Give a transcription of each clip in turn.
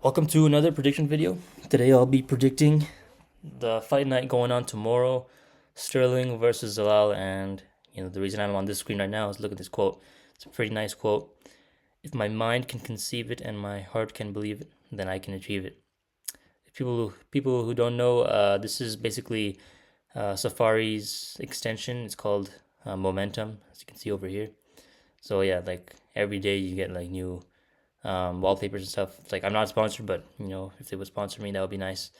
Welcome to another prediction video. Today I'll be predicting the fight night going on tomorrow, Sterling versus Zalal, and the reason I'm on this screen right now is look at this quote. It's a pretty nice quote. If my mind can conceive it and my heart can believe it, then I can achieve it. If people who don't know, this is basically Safari's extension. It's called Momentum, as you can see over here. So yeah, like every day you get like new wallpapers and stuff. It's like I'm not sponsored, but if they would sponsor me, that would be nice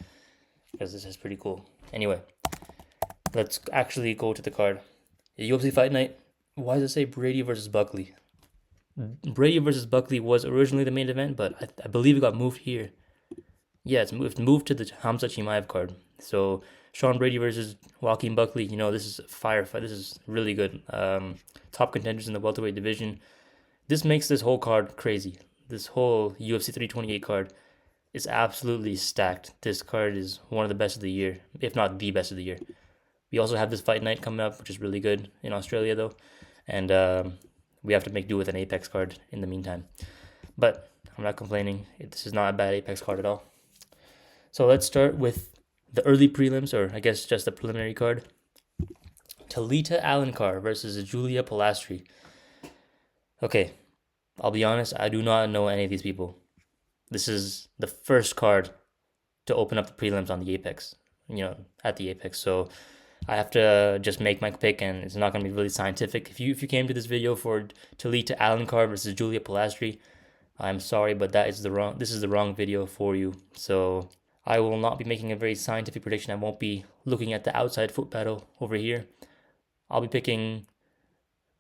because this is pretty cool. Anyway, let's actually go to the card. The UFC Fight Night. Why does it say Brady versus Buckley? Brady versus Buckley was originally the main event, but I believe it got moved here. Yeah, it's moved to the Hamza Chimaev card. So Sean Brady versus Joaquin Buckley. This is a fire fight. This is really good. Top contenders in the welterweight division. This makes this whole card crazy. This whole UFC 328 card is absolutely stacked. This card is one of the best of the year, if not the best of the year. We also have this fight night coming up, which is really good in Australia, though. And we have to make do with an Apex card in the meantime. But I'm not complaining. This is not a bad Apex card at all. So let's start with the early prelims, or I guess just the preliminary card. Talita Alenkar versus Julia Pilastri. Okay, I'll be honest, I do not know any of these people. This is the first card to open up the prelims on the Apex, at the Apex. So I have to just make my pick, and it's not going to be really scientific. If you came to this video for Talita Alenkar versus Julia Pilastri, I'm sorry, but this is the wrong video for you. So I will not be making a very scientific prediction. I won't be looking at the outside foot battle over here. I'll be picking,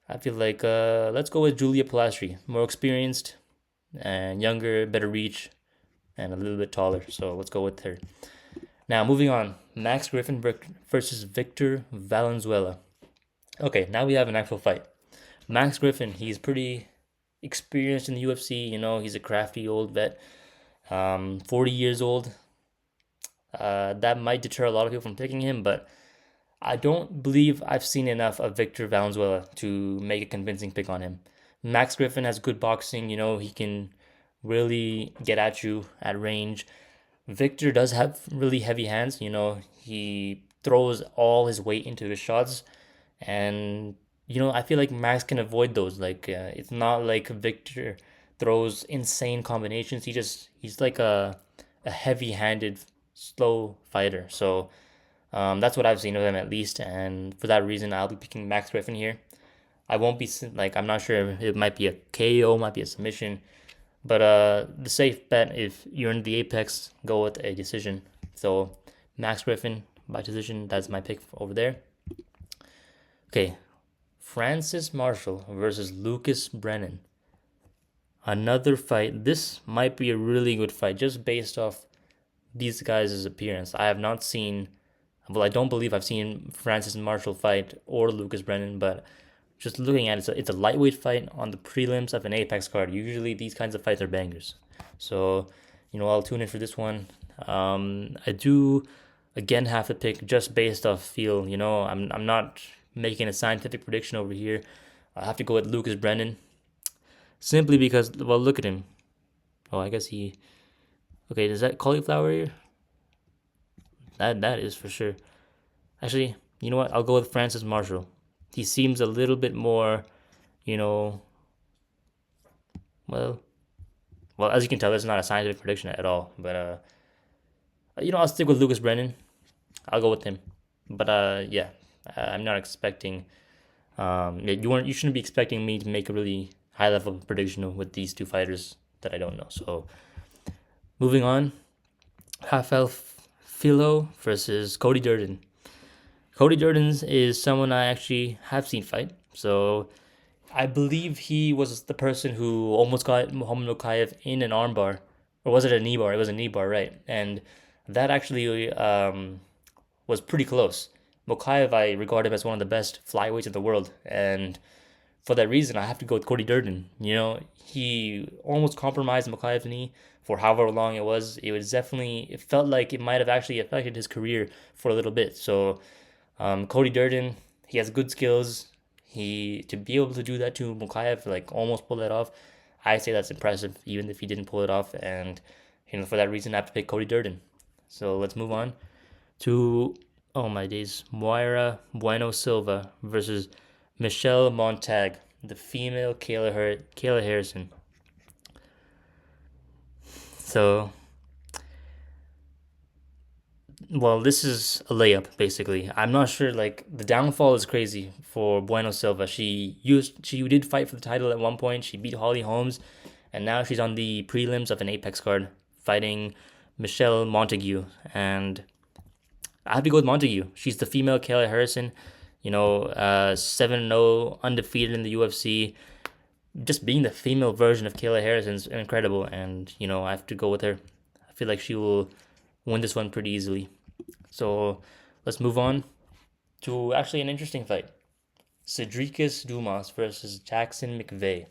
I feel like, let's go with Julia Pilastri. More experienced and younger, better reach, and a little bit taller. So let's go with her. Now, moving on. Max Griffin versus Victor Valenzuela. Okay, now we have an actual fight. Max Griffin, he's pretty experienced in the UFC. He's a crafty old vet. 40 years old. That might deter a lot of people from picking him, but I don't believe I've seen enough of Victor Valenzuela to make a convincing pick on him. Max Griffin has good boxing. He can really get at you at range. Victor does have really heavy hands. He throws all his weight into his shots. And, I feel like Max can avoid those. Like, it's not like Victor throws insane combinations. He's like a heavy handed, slow fighter. So, that's what I've seen of him at least, and for that reason, I'll be picking Max Griffin here. I won't be like I'm not sure if it might be a KO, might be a submission, but the safe bet if you're in the Apex, go with a decision. So Max Griffin by decision. That's my pick over there. Okay, Francis Marshall versus Lucas Brennan. Another fight. This might be a really good fight just based off these guys' appearance. I have not seen. Well, I don't believe I've seen Francis Marshall fight or Lucas Brennan, but just looking at it, it's a lightweight fight on the prelims of an Apex card. Usually these kinds of fights are bangers. So, I'll tune in for this one. I do, again, have to pick just based off feel. I'm not making a scientific prediction over here. I have to go with Lucas Brennan. Simply because, well, look at him. Oh, I guess he... Okay, is that cauliflower here? That is for sure. Actually, you know what? I'll go with Francis Marshall. He seems a little bit more, you know, well, as you can tell, it's not a scientific prediction at all. But I'll stick with Lucas Brennan. I'll go with him. But yeah, I'm not expecting. You shouldn't be expecting me to make a really high level prediction with these two fighters that I don't know. So moving on, Rafael Filo versus Cody Durden. Cody Durden is someone I actually have seen fight. So I believe he was the person who almost got Muhammad Mokaev in an armbar. Or was it a knee bar? It was a knee bar, right? And that actually was pretty close. Mokaev, I regard him as one of the best flyweights in the world. And for that reason, I have to go with Cody Durden. He almost compromised Mokaev's knee for however long it was. It felt like it might have actually affected his career for a little bit. So Cody Durden, he has good skills. To be able to do that to Mokaev, like almost pull that off, I say that's impressive, even if he didn't pull it off. And for that reason, I have to pick Cody Durden. So let's move on to, oh my days, Moira Bueno Silva versus Michelle Montag, the female Kayla Harrison. So, well, this is a layup basically. I'm not sure. Like the downfall is crazy for Bueno Silva. She did fight for the title at one point. She beat Holly Holmes, and now she's on the prelims of an Apex card fighting Michelle Montague. And I have to go with Montague. She's the female Kayla Harrison. 7-0, undefeated in the UFC. Just being the female version of Kayla Harrison is incredible, and I have to go with her. I feel like she will win this one pretty easily. So let's move on to actually an interesting fight. Cedricus Dumas versus Jackson McVeigh.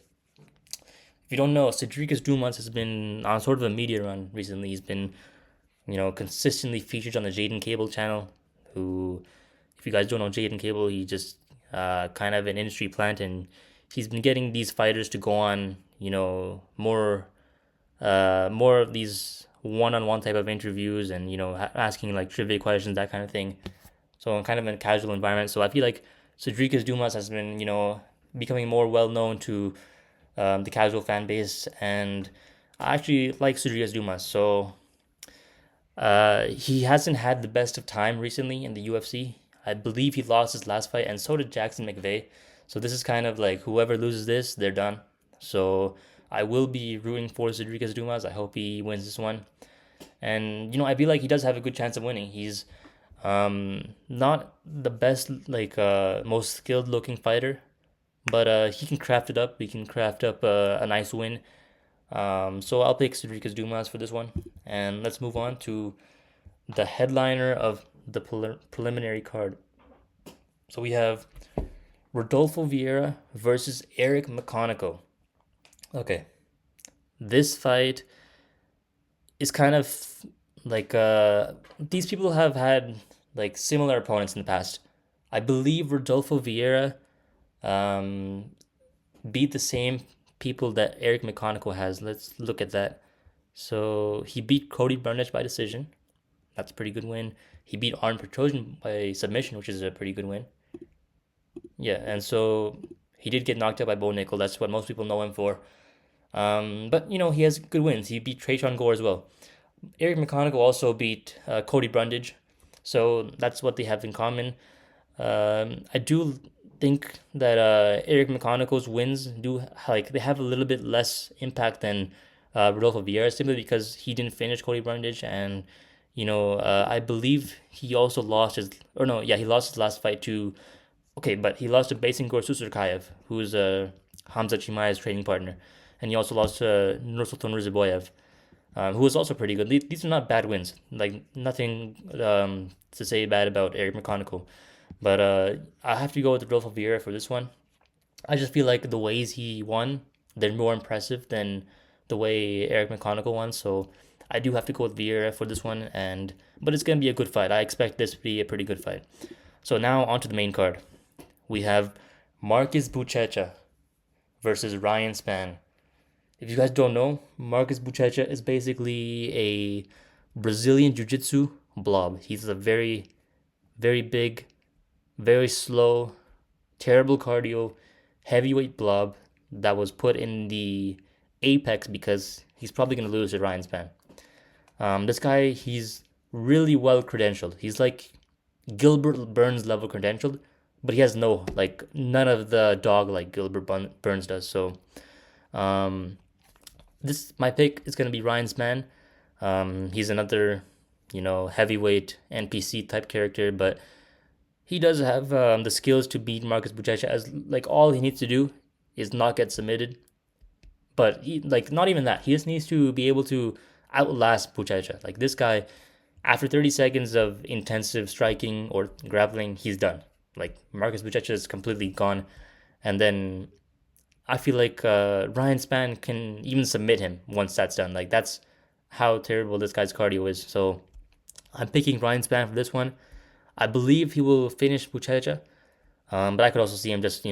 If you don't know, Cedricus Dumas has been on sort of a media run recently. He's been, consistently featured on the Jaden Cable channel. Who, if you guys don't know Jaden Cable, he just kind of an industry plant, and he's been getting these fighters to go on, more of these one-on-one type of interviews, and asking like trivia questions, that kind of thing. So in kind of a casual environment. So I feel like Cedricus Dumas has been becoming more well known to the casual fan base, and I actually like Cedricus Dumas. So he hasn't had the best of time recently in the UFC. I believe he lost his last fight, and so did Jackson McVeigh. So this is kind of like whoever loses this, they're done. So I will be rooting for Cedricus Dumas. I hope he wins this one. And I feel like he does have a good chance of winning. He's not the best, like most skilled looking fighter, but he can craft it up. He can craft up a nice win. So I'll pick Cedricus Dumas for this one. And let's move on to the headliner of the preliminary card. So we have Rodolfo Vieira versus Eric McConaughey. Okay. This fight is kind of like these people have had like similar opponents in the past. I believe Rodolfo Vieira beat the same people that Eric McConaughey has. Let's look at that. So he beat Cody Brundage by decision. That's a pretty good win. He beat Arn Petrosian by submission, which is a pretty good win. Yeah, and so he did get knocked out by Bo Nickel. That's what most people know him for. But he has good wins. He beat Trayshawn Gore as well. Eric McConaughey also beat Cody Brundage, so that's what they have in common. I do think that Eric McConaughey's wins they have a little bit less impact than Rodolfo Vieira, simply because he didn't finish Cody Brundage, and I believe he also lost his, or no, yeah, he lost his last fight to, okay, but he lost to Basingor Susurkayev, who's Hamza Chimaev's training partner, and he also lost to Nursultan Rizaboyev, who was also pretty good. These are not bad wins, like nothing to say bad about Eric McConaughey, but I have to go with Rodolfo Vieira for this one. I just feel like the ways he won, they're more impressive than the way Eric McConaughey won, so I do have to go with Vieira for this one, but it's gonna be a good fight. I expect this to be a pretty good fight. So now on to the main card. We have Marcus Buchecha versus Ryan Spann. If you guys don't know, Marcus Buchecha is basically a Brazilian Jiu-Jitsu blob. He's a very, very big, very slow, terrible cardio, heavyweight blob that was put in the Apex because he's probably going to lose to Ryan Spann. This guy, he's really well credentialed. He's like Gilbert Burns level credentialed, but he has none of the dog like Gilbert Burns does. So, my pick is going to be Ryan Spann. He's another, heavyweight NPC type character, but he does have the skills to beat Marcus Buchecha. As like all he needs to do is not get submitted. But not even that. He just needs to be able to outlast Buchecha. Like this guy, after 30 seconds of intensive striking or grappling, he's done. Like Marcus Buchecha is completely gone, and then I feel like Ryan Spann can even submit him once that's done. Like that's how terrible this guy's cardio is. So I'm picking Ryan Spann for this one. I believe he will finish Buchecha, but I could also see him just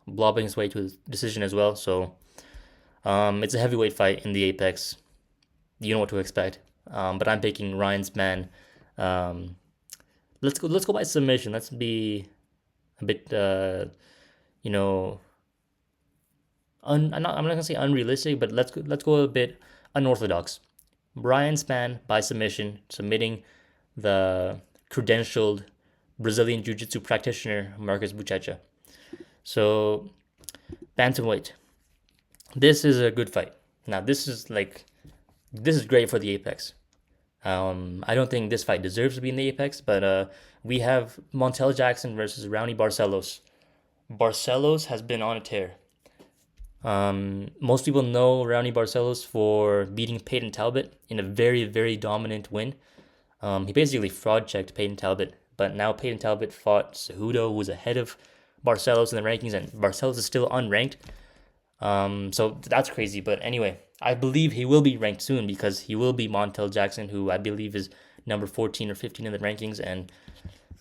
blobbing his way to a decision as well. So it's a heavyweight fight in the Apex. you know what to expect. But I'm picking Ryan Spann. Um, let's go by submission. Let's be a bit you know I'm not gonna say unrealistic, but let's go a bit unorthodox. Ryan Spann by submission, submitting the credentialed Brazilian Jiu-Jitsu practitioner Marcus Buchecha. So bantamweight. This is a good fight. Now this is great for the Apex. I don't think this fight deserves to be in the Apex, but we have Montel Jackson versus Rowney Barcelos. Barcelos has been on a tear. Most people know Rowney Barcelos for beating Peyton Talbot in a very, very dominant win. He basically fraud checked Peyton Talbot, but now Peyton Talbot fought Cejudo, who was ahead of Barcelos in the rankings, and Barcelos is still unranked. So that's crazy. But anyway, I believe he will be ranked soon because he will be Montel Jackson, who I believe is number 14 or 15 in the rankings. And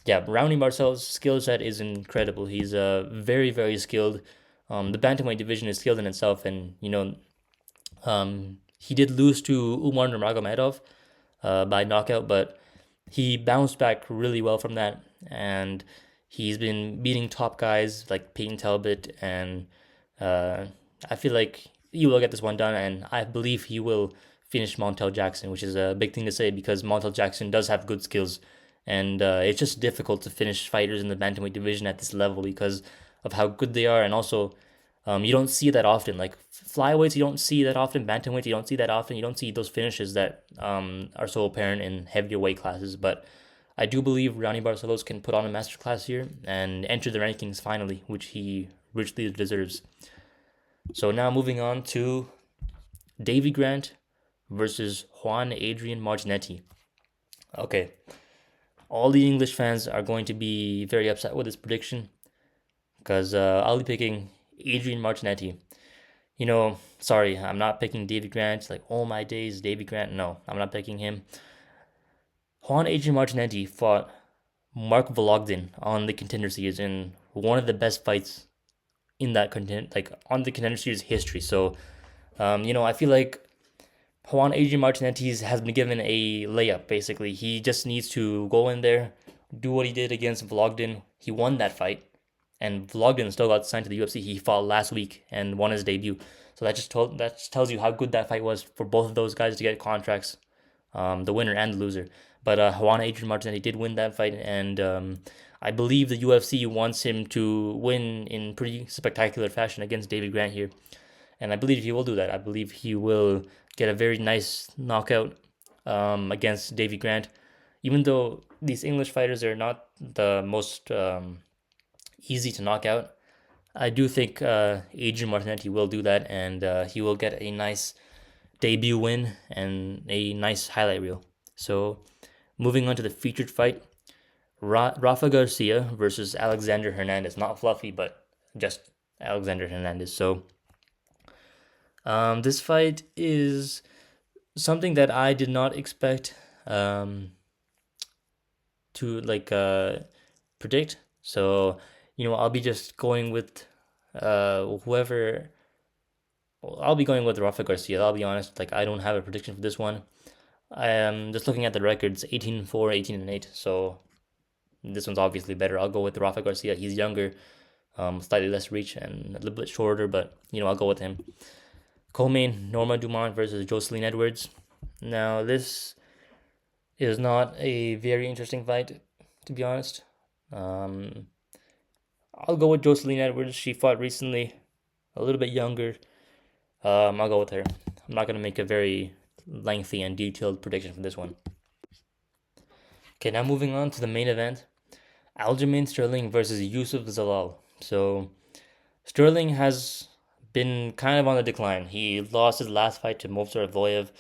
yeah, Rowney Barcelos' skill set is incredible. He's very, very skilled. The bantamweight division is skilled in itself, and he did lose to Umar Nurmagomedov by knockout, but he bounced back really well from that, and he's been beating top guys like Peyton Talbot, and uh, I feel like he will get this one done, and I believe he will finish Montel Jackson, which is a big thing to say because Montel Jackson does have good skills, and it's just difficult to finish fighters in the bantamweight division at this level because of how good they are, and also you don't see that often. Like flyweights, you don't see that often. Bantamweights, you don't see that often. You don't see those finishes that are so apparent in heavier weight classes. But I do believe Ronnie Barcelos can put on a masterclass here and enter the rankings finally, which he richly deserves. So now moving on to Davy Grant versus Juan Adrian Martinetti. Okay, all the English fans are going to be very upset with this prediction because I'll be picking Adrian Martinetti. Sorry, I'm not picking Davy Grant. Like, oh my days, Davy Grant. No, I'm not picking him. Juan Adrian Martinetti fought Mark Vologdin on the Contender Series in one of the best fights in that content, like on the Contender Series history. So, I feel like Juan Adrian Martinetti has been given a layup. Basically, he just needs to go in there, do what he did against Vologdin. He won that fight, and Vologdin still got signed to the UFC. He fought last week and won his debut. So that just tells you how good that fight was for both of those guys to get contracts, the winner and the loser. But Juan Adrian Martinetti did win that fight, and I believe the UFC wants him to win in pretty spectacular fashion against David Grant here, and I believe he will do that. I believe he will get a very nice knockout against David Grant, even though these English fighters are not the most easy to knock out. I do think Adrian Martinetti will do that, and he will get a nice debut win and a nice highlight reel. So, moving on to the featured fight, Rafa Garcia versus Alexander Hernandez. Not fluffy, but just Alexander Hernandez. So, this fight is something that I did not expect to predict. So, I'll be just going with whoever. I'll be going with Rafa Garcia. I'll be honest. Like, I don't have a prediction for this one. I am just looking at the records 18-4, 18-8. So, this one's obviously better. I'll go with Rafa Garcia. He's younger, slightly less reach, and a little bit shorter, but, I'll go with him. Co-main, Norma Dumont versus Jocelyn Edwards. Now, this is not a very interesting fight, to be honest. I'll go with Jocelyn Edwards. She fought recently, a little bit younger. I'll go with her. I'm not going to make a very lengthy and detailed prediction for this one. Okay, now moving on to the main event. Aljamain Sterling versus Yusuf Zalal. So, Sterling has been kind of on the decline. He lost his last fight to Movsar Evloev.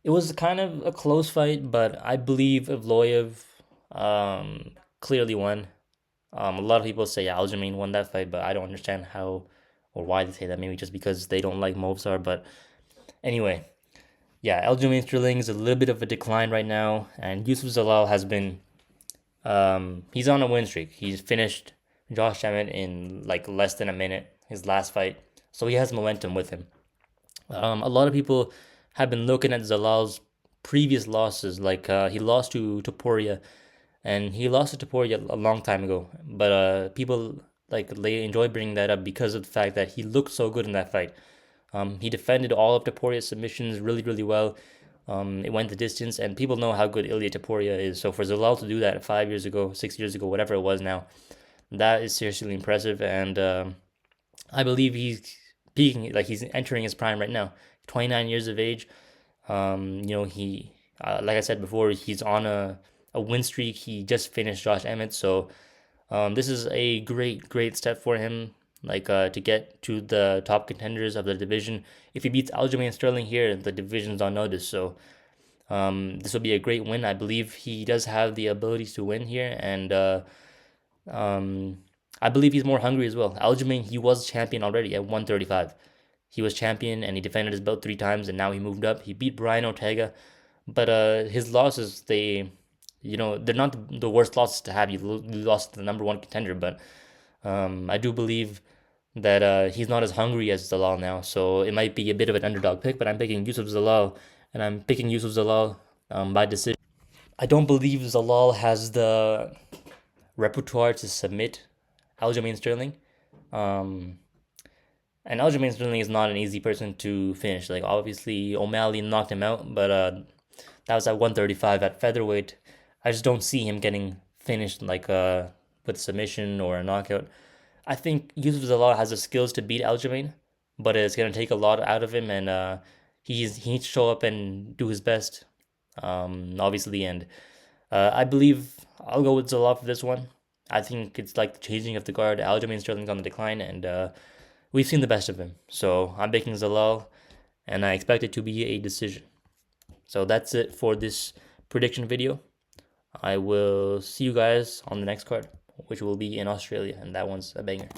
It was kind of a close fight, but I believe Evloev clearly won. A lot of people say Aljamain won that fight, but I don't understand how or why they say that. Maybe just because they don't like Movsar. But anyway, yeah, Aljamain Sterling is a little bit of a decline right now, and Yusuf Zalal has been he's on a win streak. He's finished Josh Emmett in like less than a minute, his last fight. So he has momentum with him. A lot of people have been looking at Zalal's previous losses, like he lost to Topuria, and he lost to Topuria a long time ago. But people like they enjoy bringing that up because of the fact that he looked so good in that fight. He defended all of Topuria's submissions really, really well. It went the distance, and people know how good Ilia Topuria is. So for Zalal to do that 5 years ago, 6 years ago, whatever it was now, that is seriously impressive. And I believe he's peaking, like he's entering his prime right now. 29 years of age. He, like I said before, he's on a win streak. He just finished Josh Emmett, so this is a great step for him. Like to get to the top contenders of the division. If he beats Aljamain Sterling here, the division's on notice. So this will be a great win. I believe he does have the abilities to win here, and um, I believe he's more hungry as well. Aljamain, he was champion already at 135. He was champion and he defended his belt 3 times, and now he moved up. He beat Brian Ortega, but his losses, they're not the worst losses to have. You lost to the number one contender, but I do believe that he's not as hungry as Zalal now, so it might be a bit of an underdog pick. But I'm picking Yusuf Zalal, and I'm picking Yusuf Zalal by decision. I don't believe Zalal has the repertoire to submit Aljamain Sterling. Um, and Aljamain Sterling is not an easy person to finish. Like obviously O'Malley knocked him out, but that was at 135 at featherweight. I just don't see him getting finished like with a submission or a knockout. I think Yusuf Zalal has the skills to beat Aljamain, but it's gonna take a lot out of him, and he needs to show up and do his best. Obviously, and I believe I'll go with Zalal for this one. I think it's like the changing of the guard. Aljamain Sterling's on the decline, and we've seen the best of him. So I'm picking Zalal, and I expect it to be a decision. So that's it for this prediction video. I will see you guys on the next card, which will be in Australia, and that one's a banger.